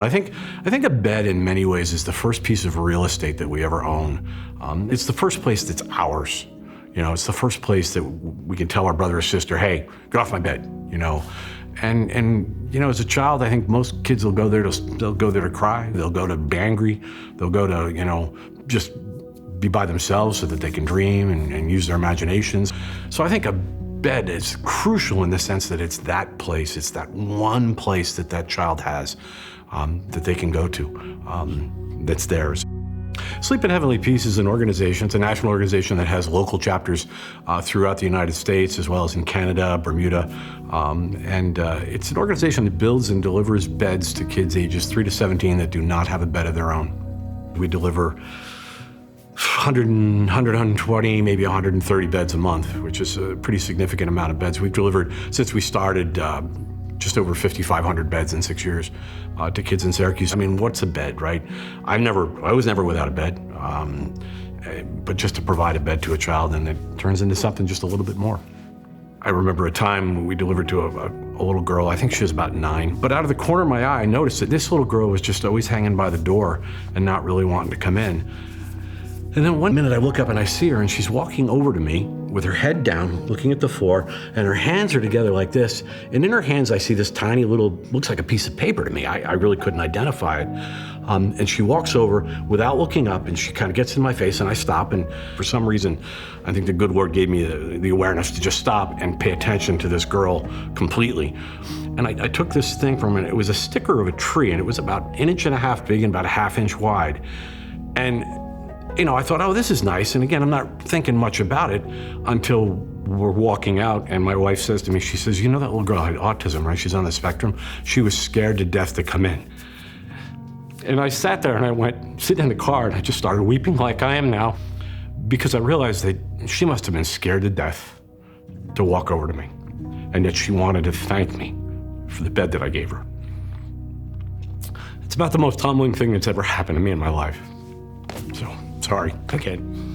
I think a bed in many ways is the first piece of real estate that we ever own. It's the first place that's ours. It's the first place that we can tell our brother or sister, hey, get off my bed, And as a child, I think most kids will go there to cry. They'll go to be angry. They'll go to, just be by themselves so that they can dream and use their imaginations. So I think a bed is crucial in the sense that it's that place. It's that one place that child has that they can go to, that's theirs. Sleep in Heavenly Peace is an organization. It's a national organization that has local chapters throughout the United States, as well as in Canada, Bermuda. It's an organization that builds and delivers beds to kids ages 3 to 17 that do not have a bed of their own. We deliver 120, maybe 130 beds a month, which is a pretty significant amount of beds. We've delivered, since we started, just over 5,500 beds in 6 years to kids in Syracuse. I mean, what's a bed, right? I was never without a bed, but just to provide a bed to a child, and it turns into something just a little bit more. I remember a time we delivered to a little girl, I think she was about 9, but out of the corner of my eye, I noticed that this little girl was just always hanging by the door and not really wanting to come in. And then one minute I look up and I see her, and she's walking over to me with her head down, looking at the floor, and her hands are together like this. And in her hands, I see this tiny little, looks like a piece of paper to me. I really couldn't identify it. And she walks over without looking up, and she kind of gets in my face, and I stop. And for some reason, I think the good Lord gave me the awareness to just stop and pay attention to this girl completely. And I took this thing from her, and it was a sticker of a tree, and it was about 1.5 inches big and about 1/2 inch wide. And I thought, oh, this is nice. And again, I'm not thinking much about it until we're walking out, and my wife says to me, she says, that little girl had autism, right? She's on the spectrum. She was scared to death to come in. And I sat there and I went, sit in the car, and I just started weeping like I am now, because I realized that she must have been scared to death to walk over to me, and that she wanted to thank me for the bed that I gave her. It's about the most humbling thing that's ever happened to me in my life. So, sorry, again.